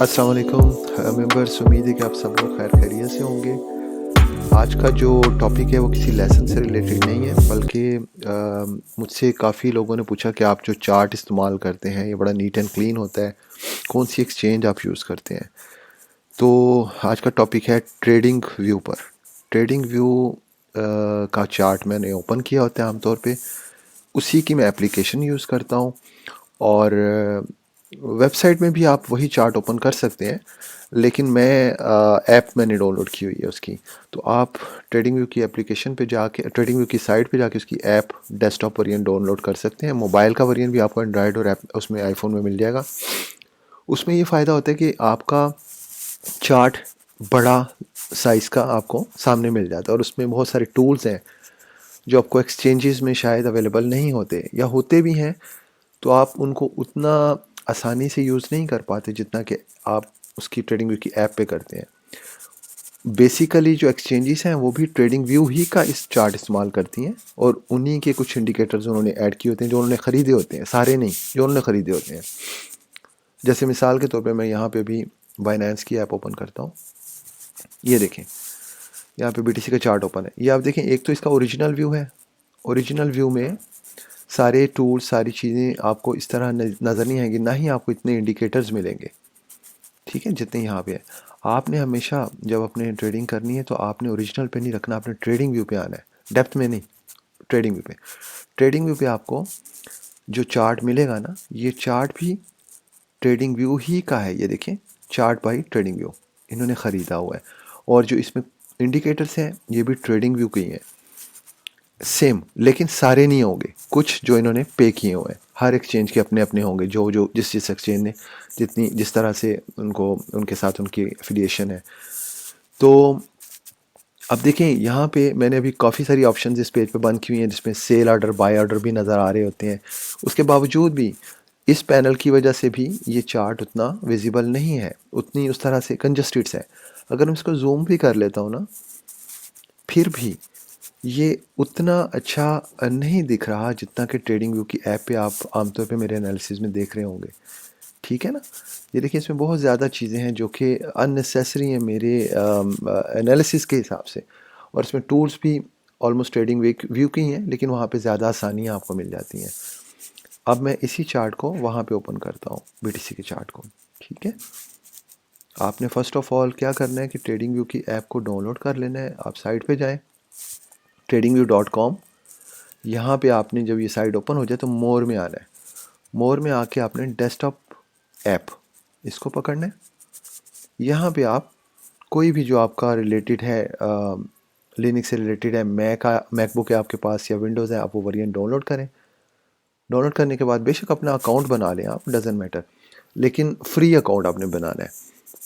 अस्सलाम वालेकुम मेंबर्स, उम्मीद है कि आप सब लोग खैर खैरियत से होंगे। आज का जो टॉपिक है वो किसी लेसन से रिलेटेड नहीं है, बल्कि मुझसे काफ़ी लोगों ने पूछा कि आप जो चार्ट इस्तेमाल करते हैं ये बड़ा नीट एंड क्लीन होता है, कौन सी एक्सचेंज आप यूज़ करते हैं। तो आज का टॉपिक है ट्रेडिंग व्यू पर। ट्रेडिंग व्यू का चार्ट मैंने ओपन किया होता है आमतौर पे, उसी की मैं एप्लीकेशन यूज़ करता हूँ। और वेबसाइट में भी आप वही चार्ट ओपन कर सकते हैं, लेकिन मैं ऐप मैंने डाउनलोड की हुई है उसकी। तो आप ट्रेडिंग व्यू की एप्लीकेशन पे जाके, ट्रेडिंग व्यू की साइट पे जाके उसकी ऐप डेस्कटॉप वेरिएंट डाउनलोड कर सकते हैं। मोबाइल का वेरिएंट भी आपको एंड्रॉयड और ऐप उसमें आईफोन में मिल जाएगा। उसमें ये फ़ायदा होता है कि आपका चार्ट बड़ा साइज़ का आपको सामने मिल जाता है, और उसमें बहुत सारे टूल्स हैं जो आपको एक्सचेंजेस में शायद अवेलेबल नहीं होते, या होते भी हैं तो आप उनको उतना आसानी से यूज़ नहीं कर पाते जितना कि आप उसकी ट्रेडिंग व्यू की ऐप पे करते हैं। बेसिकली जो एक्सचेंजेस हैं वो भी ट्रेडिंग व्यू ही का इस चार्ट इस्तेमाल करती हैं, और उन्हीं के कुछ इंडिकेटर्स उन्होंने ऐड किए होते हैं जो उन्होंने ख़रीदे होते हैं, सारे नहीं, जो उन्होंने ख़रीदे होते हैं। जैसे मिसाल के तौर पे मैं यहाँ पे भी बाइनेंस की ऐप ओपन करता हूँ। ये देखें, यहाँ पे बीटीसी का चार्ट ओपन है। ये आप देखें, एक तो इसका ओरिजिनल व्यू है। ओरिजिनल व्यू में सारे टूल्स, सारी चीज़ें आपको इस तरह नज़र नहीं आएंगी, ना ही आपको इतने इंडिकेटर्स मिलेंगे, ठीक है, जितने यहाँ पे है। आपने हमेशा जब अपने ट्रेडिंग करनी है तो आपने ओरिजिनल पे नहीं रखना, आपने ट्रेडिंग व्यू पे आना है, डेप्थ में नहीं, ट्रेडिंग व्यू पे। ट्रेडिंग व्यू पे आपको जो चार्ट मिलेगा ना, ये चार्ट भी ट्रेडिंग व्यू ही का है। ये देखें, चार्ट बाई ट्रेडिंग व्यू इन्होंने ख़रीदा हुआ है, और जो इसमें इंडिकेटर्स हैं ये भी ट्रेडिंग व्यू के ही हैं, सेम। लेकिन सारे नहीं होंगे, कुछ जो इन्होंने पे किए हुए हैं। हर एक्सचेंज के अपने अपने होंगे, जो जो जिस एक्सचेंज ने जिस तरह से उनको उनके साथ उनकी एफिलिएशन है। तो अब देखें, यहाँ पे मैंने अभी काफ़ी सारी ऑप्शंस इस पेज पे बंद की हुई हैं, जिसमें सेल ऑर्डर, बाय ऑर्डर भी नज़र आ रहे होते हैं। उसके बावजूद भी इस पैनल की वजह से भी ये चार्ट उतना विजिबल नहीं है, उतनी उस तरह से कंजस्टेड है। अगर मैं इसको जूम भी कर लेता हूँ ना, फिर भी ये उतना अच्छा नहीं दिख रहा जितना कि ट्रेडिंग व्यू की ऐप पे आप आमतौर पे मेरे एनालिसिस में देख रहे होंगे, ठीक है ना। ये देखिए, इसमें बहुत ज़्यादा चीज़ें हैं जो कि अननेसेसरी हैं मेरे एनालिसिस के हिसाब से, और इसमें टूल्स भी ऑलमोस्ट ट्रेडिंग व्यू की हैं, लेकिन वहाँ पे ज़्यादा आसानियाँ आपको मिल जाती हैं। अब मैं इसी चार्ट को वहाँ पे ओपन करता हूँ, बीटीसी के चार्ट को, ठीक है। आपने फ़र्स्ट ऑफ़ ऑल क्या करना है कि ट्रेडिंग व्यू की ऐप को डाउनलोड कर लेना है। आप साइट पे जाएं, tradingview.com। यहाँ पे आपने जब ये साइट ओपन हो जाए तो मोर में आना है। मोर में आके आपने डेस्कटॉप ऐप, इसको पकड़ना है। यहाँ पे आप कोई भी जो आपका रिलेटेड है, लिनक्स से रिलेटेड है, मैकबुक है आपके पास या विंडोज़ है, आप वो वेरिएंट डाउनलोड करें। डाउनलोड करने के बाद बेशक अपना अकाउंट बना लें आप, डजेंट मैटर, लेकिन फ्री अकाउंट आपने बनाना है।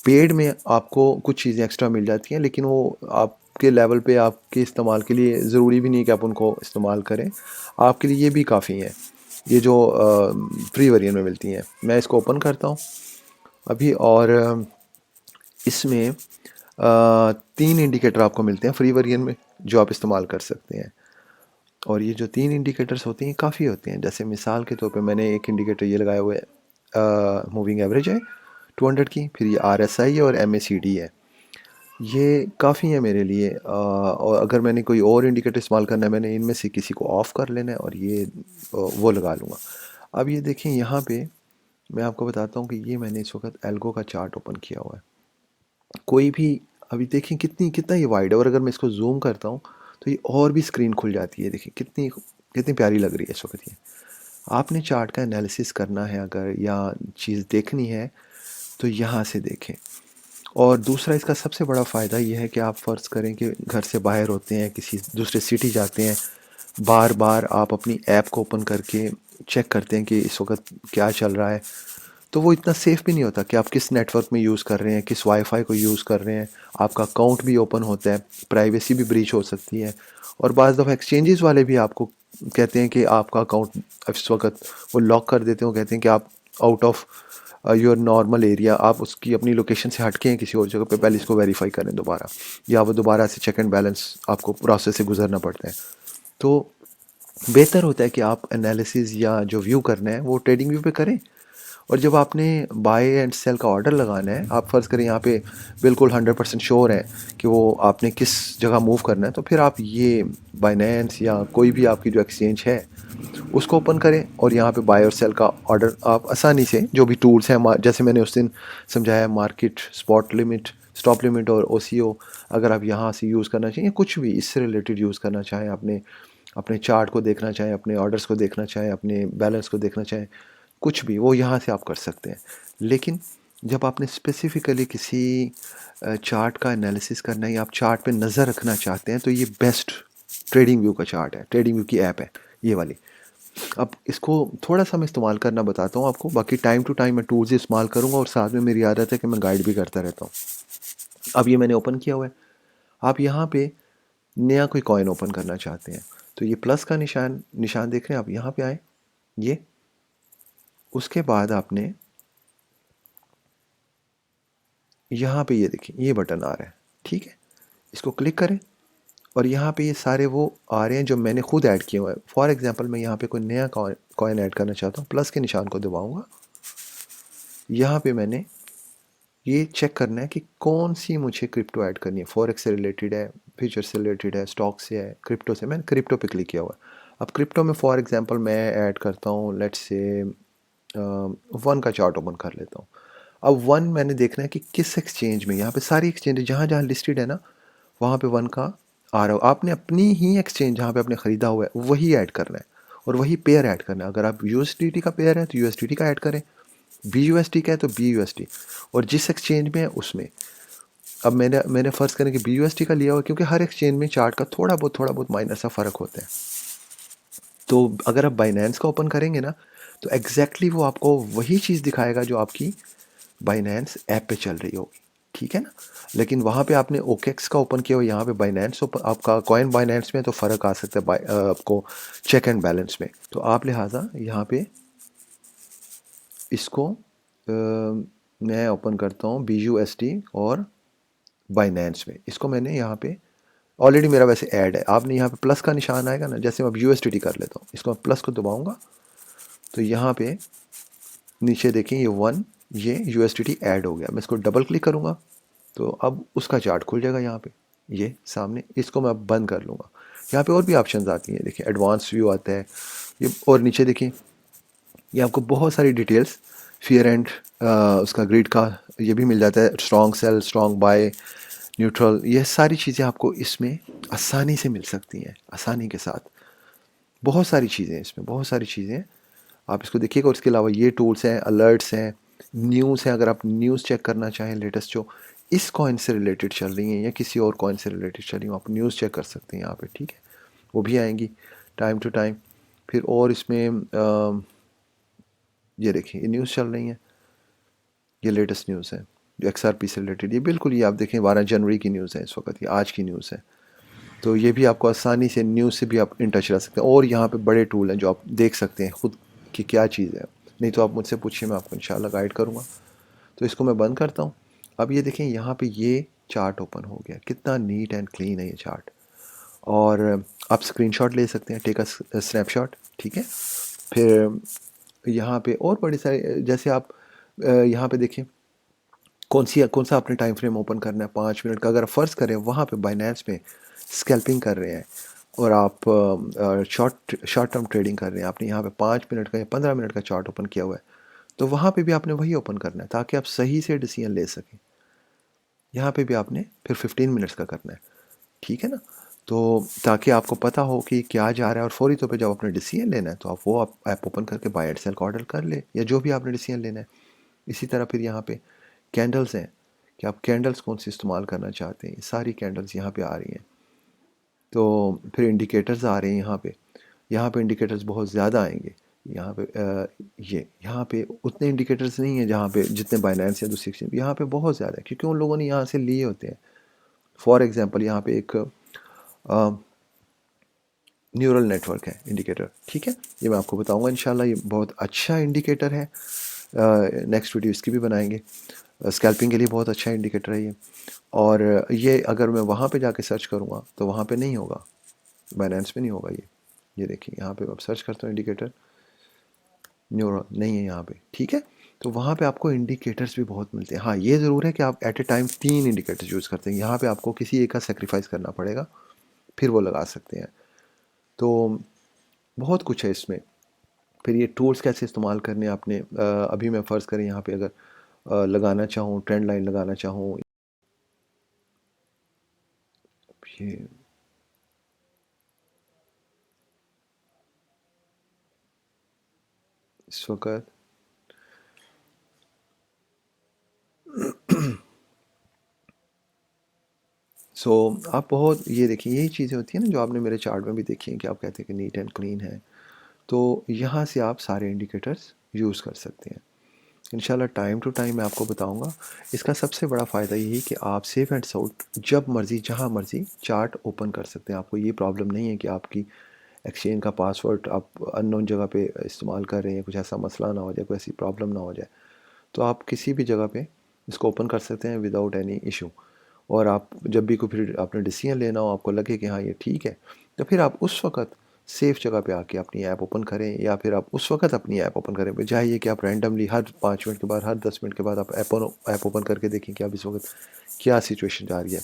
पेड में आपको कुछ चीज़ें एक्स्ट्रा मिल जाती हैं, लेकिन वो आपके लेवल पे आपके इस्तेमाल के लिए ज़रूरी भी नहीं है कि आप उनको इस्तेमाल करें। आपके लिए ये भी काफ़ी है, ये जो फ्री वेरिएंट में मिलती हैं। मैं इसको ओपन करता हूँ अभी, और इसमें 3 इंडिकेटर आपको मिलते हैं फ्री वेरिएंट में जो आप इस्तेमाल कर सकते हैं। और ये जो 3 इंडिकेटर्स होते हैं काफ़ी होते हैं। जैसे मिसाल के तौर पे मैंने एक इंडिकेटर ये लगाया हुआ है, मूविंग एवरेज है 200 की, फिर ये RSI है और MACD है। ये काफ़ी है मेरे लिए, और अगर मैंने कोई और इंडिकेटर इस्तेमाल करना है, मैंने इनमें से किसी को ऑफ़ कर लेना है और ये वो लगा लूँगा। अब ये देखें, यहाँ पे मैं आपको बताता हूँ कि ये मैंने इस वक्त एल्गो का चार्ट ओपन किया हुआ है। कोई भी, अभी देखें कितना ये वाइड है, और अगर मैं इसको जूम करता हूँ तो ये और भी स्क्रीन खुल जाती है। देखिए कितनी कितनी प्यारी लग रही है इस वक्त ये। आपने चार्ट का एनालिसिस करना है अगर, या चीज़ देखनी है, तो यहाँ से देखें। और दूसरा इसका सबसे बड़ा फ़ायदा ये है कि आप फ़र्ज़ करें कि घर से बाहर होते हैं, किसी दूसरे सिटी जाते हैं, बार बार आप अपनी ऐप को ओपन करके चेक करते हैं कि इस वक्त क्या चल रहा है, तो वो इतना सेफ़ भी नहीं होता कि आप किस नेटवर्क में यूज़ कर रहे हैं, किस वाईफाई को यूज़ कर रहे हैं। आपका अकाउंट भी ओपन होता है, प्राइवेसी भी ब्रीच हो सकती है। और बाज़ दफ़ा एक्सचेंजेस वाले भी आपको कहते हैं कि आपका अकाउंट इस वक्त वो लॉक कर देते हैं। वो कहते हैं कि आप out of your normal area, आप उसकी अपनी लोकेशन से हटके हैं किसी और जगह पे, पहले इसको वेरीफाई करें दोबारा, या वो दोबारा से चेक एंड बैलेंस आपको प्रोसेस से गुजरना पड़ता है। तो बेहतर होता है कि आप एनालिसिस या जो व्यू करना है वो ट्रेडिंग व्यू पे करें, और जब आपने बाय एंड सेल का ऑर्डर लगाना है, आप फ़र्ज़ करें यहाँ पे बिल्कुल 100% श्योर हैं कि वो आपने किस जगह मूव करना है, तो फिर आप ये बाइनेंस या कोई भी आपकी जो एक्सचेंज है उसको ओपन करें और यहाँ पे बाय और सेल का ऑर्डर आप आसानी से, जो भी टूल्स हैं जैसे मैंने उस दिन समझाया, market spot limit, stop limit और OCO, अगर आप यहाँ से यूज़ करना चाहिए, कुछ भी इससे रिलेटेड यूज़ करना चाहें, अपने अपने चार्ट को देखना चाहें, अपने ऑर्डर्स को देखना चाहें, अपने बैलेंस को देखना चाहें, कुछ भी वो यहाँ से आप कर सकते हैं। लेकिन जब आपने स्पेसिफ़िकली किसी चार्ट का एनालिसिस करना है या आप चार्ट पे नज़र रखना चाहते हैं, तो ये बेस्ट ट्रेडिंग व्यू का चार्ट है, ट्रेडिंग व्यू की ऐप है ये वाली। अब इसको थोड़ा-सा मैं इस्तेमाल करना बताता हूँ आपको, बाकी टाइम टू टाइम मैं टूल्स इस्तेमाल करूँगा और साथ में मेरी आदत है कि मैं गाइड भी करता रहता हूँ। अब ये मैंने ओपन किया हुआ है। आप यहाँ पे नया कोई कॉइन ओपन करना चाहते हैं, तो ये प्लस का निशान देख रहे हैं आप, यहाँ पे आएँ, ये। उसके बाद आपने यहाँ पे ये देखिए, ये बटन आ रहा है, ठीक है? इसको क्लिक करें और यहाँ पे ये सारे वो आ रहे हैं जो मैंने खुद ऐड किए हुए हैं। फॉर एग्ज़ाम्पल मैं यहाँ पे कोई नया कॉइन ऐड करना चाहता हूँ, प्लस के निशान को दबाऊँगा। यहाँ पे मैंने ये चेक करना है कि कौन सी मुझे क्रिप्टो ऐड करनी है, फॉरेक्स से रिलेटेड है, फ्यूचर से रिलेटेड है, स्टॉक से है, क्रिप्टो से। मैंने क्रिप्टो पे क्लिक किया हुआ है। अब क्रिप्टो में फॉर एग्जांपल मैं ऐड करता हूँ, लेट्स से वन का चार्ट ओपन कर लेता हूँ। अब वन मैंने देखना है कि किस एक्सचेंज में, यहाँ पे सारी एक्सचेंज जहाँ जहाँ लिस्टेड है ना, वहाँ पे वन का आ रहा हो। आपने अपनी ही एक्सचेंज जहाँ पे आपने ख़रीदा हुआ है वही ऐड करना है और वही पेयर ऐड करना है। अगर आप USDT का पेयर है तो USDT का ऐड करें, BUSD का है तो BUSD, और जिस एक्सचेंज में है उसमें। अब मैंने मैंने फ़र्ज़ करें कि BUSD का लिया हुआ, क्योंकि हर एक्सचेंज में चार्ट का थोड़ा बहुत माइनर सा फ़र्क होता है। तो अगर आप बाइनेंस का ओपन करेंगे ना, तो एग्जैक्टली वो आपको वही चीज़ दिखाएगा जो आपकी बाइनेंस ऐप पे चल रही होगी, ठीक है ना? लेकिन वहाँ पे आपने OKX का ओपन किया हो, यहाँ पे बाइनेंस ओपन, आपका कॉइन बाइनेंस में, तो फ़र्क आ सकता है आपको चेक एंड बैलेंस में। तो आप लिहाजा यहाँ पे इसको मैं ओपन करता हूँ BUSD और बाइनेंस में। इसको मैंने यहाँ पे ऑलरेडी मेरा वैसे ऐड है। आपने यहाँ पे प्लस का निशान आएगा ना, जैसे मैं अब USDT कर लेता हूँ, इसको मैं प्लस को दबाऊँगा तो यहाँ पे नीचे देखें ये वन, ये USDT ऐड हो गया। मैं इसको डबल क्लिक करूँगा तो अब उसका चार्ट खुल जाएगा यहाँ पे, ये सामने। इसको मैं अब बंद कर लूँगा। यहाँ पे और भी ऑप्शंस आती हैं, देखिए एडवांस व्यू आता है ये, और नीचे देखिए ये आपको बहुत सारी डिटेल्स, फियर एंड उसका ग्रिड का ये भी मिल जाता है, strong cell, strong bye, neutral, ये सारी चीज़ें आपको इसमें आसानी से मिल सकती हैं, आसानी के साथ। बहुत सारी चीज़ें हैं इसमें, बहुत सारी चीज़ें हैं, आप इसको देखिएगा। और इसके अलावा ये टूल्स हैं, अलर्ट्स हैं, न्यूज़ हैं, अगर आप न्यूज़ चेक करना चाहें लेटेस्ट जो इस कॉइन से रिलेटेड चल रही हैं या किसी और कॉइन से रिलेटेड चल रही हैं, आप न्यूज़ चेक कर सकते हैं यहाँ पे, ठीक है? वो भी आएंगी टाइम टू टाइम। फिर और इसमें ये देखिए ये न्यूज़ चल रही हैं, ये लेटेस्ट न्यूज़ है जो XRP से रिलेटेड, ये बिल्कुल ये आप देखें 12 जनवरी की न्यूज़ है इस वक्त, ये आज की न्यूज़ है। तो ये भी आपको आसानी से न्यूज़ से भी आप इन टच रह सकते हैं। और यहाँ पे बड़े टूल हैं जो आप देख सकते हैं खुद कि क्या चीज़ है, नहीं तो आप मुझसे पूछिए, मैं आपको इंशाल्लाह गाइड करूँगा। तो इसको मैं बंद करता हूँ। अब ये देखें यहाँ पे ये चार्ट ओपन हो गया, कितना नीट एंड क्लीन है ये चार्ट। और आप स्क्रीनशॉट ले सकते हैं, टेक अ स्नैपशॉट, ठीक है? फिर यहाँ पे और बड़े सारे, जैसे आप यहाँ पे देखें कौन सा आपने टाइम फ्रेम ओपन करना है, 5 मिनट का। अगर फ़र्ज़ करें वहाँ पे बाइनेंस में स्कैल्पिंग कर रहे हैं और आप शॉर्ट टर्म ट्रेडिंग कर रहे हैं, आपने यहाँ पे 5 मिनट का या 15 मिनट का चार्ट ओपन किया हुआ है, तो वहाँ पे भी आपने वही ओपन करना है ताकि आप सही से डिसीजन ले सकें। यहाँ पे भी आपने फिर 15 मिनट्स का करना है, ठीक है ना? तो ताकि आपको पता हो कि क्या जा रहा है, और फौरी तौर पे जब आपने डिसीजन लेना है तो आप वो ऐप ओपन करके बाय एंड सेल का ऑर्डर कर ले, या जो भी आपने डिसीजन लेना है। इसी तरह फिर यहाँ पे कैंडल्स हैं कि आप कैंडल्स कौन सी इस्तेमाल करना चाहते हैं, सारी कैंडल्स यहाँ पे आ रही हैं। तो फिर इंडिकेटर्स आ रहे हैं यहाँ पे इंडिकेटर्स बहुत ज़्यादा आएंगे। यहाँ पे ये यहाँ पे उतने इंडिकेटर्स नहीं हैं जहाँ पे जितने बाइनेंस या दूसरी एक्सचेंज, यहाँ पे बहुत ज़्यादा है क्योंकि उन लोगों ने यहाँ से लिए होते हैं। फॉर एग्ज़ाम्पल यहाँ पे एक न्यूरल नेटवर्क है इंडिकेटर, ठीक है? ये मैं आपको बताऊंगा इंशाल्लाह, ये बहुत अच्छा इंडिकेटर है। नेक्स्ट वीडियो इसकी भी बनाएंगे। स्कैल्पिंग के लिए बहुत अच्छा इंडिकेटर है ये। और ये अगर मैं वहाँ पे जाके सर्च करूँगा तो वहाँ पे नहीं होगा, बाइनेंस में नहीं होगा ये देखिए यहाँ पे अब सर्च करता हूँ इंडिकेटर, न्यूरल नहीं है यहाँ पे, ठीक है? तो वहाँ पे आपको इंडिकेटर्स भी बहुत मिलते हैं। हाँ, ये ज़रूर है कि आप at a time 3 indicators use करते हैं। यहाँ पे आपको किसी एक का सैक्रिफ़ाइस करना पड़ेगा, फिर वो लगा सकते हैं। तो बहुत कुछ है इसमें। फिर ये टूल्स कैसे इस्तेमाल करने हैं आपने, अभी मैं फ़र्ज़ करें यहाँ पे अगर लगाना चाहूँ, ट्रेंड लाइन लगाना चाहूँ, ये इस वक़्त सो आप बहुत ये देखिए यही चीज़ें होती हैं ना जो आपने मेरे चार्ट में भी देखी हैं कि आप कहते हैं कि नीट एंड क्लीन है। तो यहाँ से आप सारे इंडिकेटर्स यूज़ कर सकते हैं। इंशाल्लाह टाइम टू टाइम मैं आपको बताऊँगा। इसका सबसे बड़ा फ़ायदा यही कि आप सेफ एंड साउंड जब मर्ज़ी, जहाँ मर्ज़ी चार्ट ओपन कर सकते हैं। आपको ये प्रॉब्लम नहीं है कि आपकी एक्सचेंज का पासवर्ड आप अननोन जगह पे इस्तेमाल कर रहे हैं, कुछ ऐसा मसला ना हो जाए, कोई ऐसी प्रॉब्लम ना हो जाए। तो आप किसी भी जगह पे इसको ओपन कर सकते हैं विदाउट एनी इशू। और आप जब भी कोई फिर आपने डिसीजन लेना हो, आपको लगे कि हाँ ये ठीक है, तो फिर आप उस वक़्त सेफ़ जगह पे आके अपनी ऐप ओपन करें, या फिर आप उस वक़्त अपनी ऐप ओपन करें। बजाय ये कि आप रैंडमली हर 5 मिनट के बाद, हर 10 मिनट के बाद आप ऐप ओपन करके देखें कि अब इस वक़्त क्या सिचुएशन जा रही है।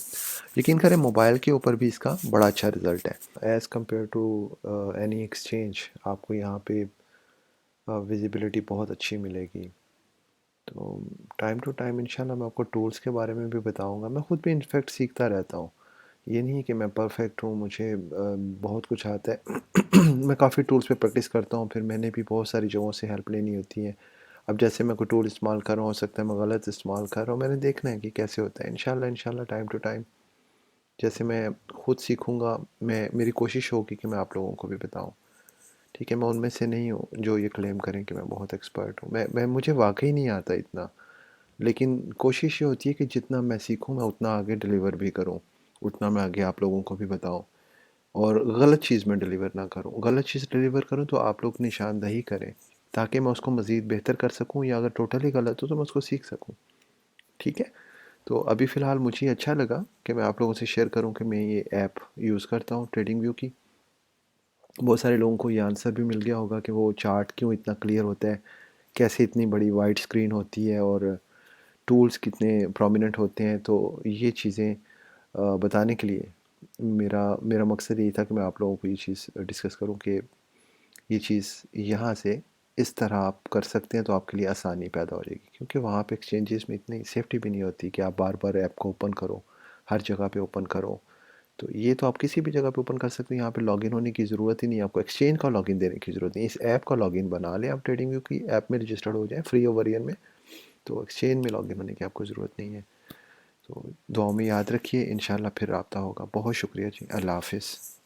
यकीन करें मोबाइल के ऊपर भी इसका बड़ा अच्छा रिज़ल्ट है। As compare to any exchange आपको यहाँ पे विज़िबिलिटी बहुत अच्छी मिलेगी। तो टाइम टू टाइम इंशाल्लाह मैं आपको टूल्स के बारे में भी बताऊँगा। मैं खुद भी इनफैक्ट सीखता रहता हूँ। ये नहीं है कि मैं परफ़ेक्ट हूँ, मुझे बहुत कुछ आता है। मैं काफ़ी टूल्स पे प्रैक्टिस करता हूँ, फिर मैंने भी बहुत सारी जगहों से हेल्प लेनी होती है। अब जैसे मैं कोई टूल इस्तेमाल कर रहा हूँ, हो सकता है मैं गलत इस्तेमाल कर रहा हूँ, मैंने देखना है कि कैसे होता है। इंशाल्लाह टाइम टू टाइम जैसे मैं खुद सीखूँगा, मैं मेरी कोशिश होगी कि मैं आप लोगों को भी बताऊँ। ठीक है, मैं उनमें से नहीं हूँ जो ये क्लेम करें कि मैं बहुत एक्सपर्ट हूँ। मैं मुझे वाक़ई नहीं आता इतना। लेकिन कोशिश ये होती है कि जितना मैं सीखूँ मैं उतना आगे डिलीवर भी करूँ, उतना मैं आगे आप लोगों को भी बताऊँ, और गलत चीज़ मैं डिलीवर ना करूँ। गलत चीज़ डिलीवर करूँ तो आप लोग निशानदही करें, ताकि मैं उसको मज़ीद बेहतर कर सकूँ, या अगर टोटली गलत हो तो मैं उसको सीख सकूँ। ठीक है? तो अभी फ़िलहाल मुझे अच्छा लगा कि मैं आप लोगों से शेयर करूँ कि मैं ये ऐप यूज़ करता हूँ ट्रेडिंग व्यू की। बहुत सारे लोगों को ये आंसर भी मिल गया होगा कि वो चार्ट क्यों इतना क्लियर होता है, कैसे इतनी बड़ी वाइड स्क्रीन होती है, और टूल्स कितने प्रोमिनेंट होते हैं। तो ये चीज़ें बताने के लिए मेरा मेरा मकसद यही था कि मैं आप लोगों को ये चीज़ डिस्कस करूं कि ये चीज़ यहाँ से इस तरह आप कर सकते हैं तो आपके लिए आसानी पैदा हो जाएगी, क्योंकि वहाँ पे एक्सचेंजेस में इतनी सेफ्टी भी नहीं होती कि आप बार बार ऐप को ओपन करो, हर जगह पे ओपन करो। तो ये तो आप किसी भी जगह पे ओपन कर सकते हैं, यहाँ पे लॉगिन होने की ज़रूरत ही नहीं है, आपको एक्सचेंज का लॉगिन देने की ज़रूरत नहीं है। इस ऐप का लॉगिन बना लें, आप ट्रेडिंग व्यू की ऐप में रजिस्टर्ड हो जाएँ फ्री ऑफ वेरिएंट में, तो एक्सचेंज में लॉगिन होने की आपको ज़रूरत नहीं है। तो दुआओं में याद रखिए, इंशाल्लाह फिर राब्ता होगा। बहुत शुक्रिया जी, अल्लाह हाफ़िज़।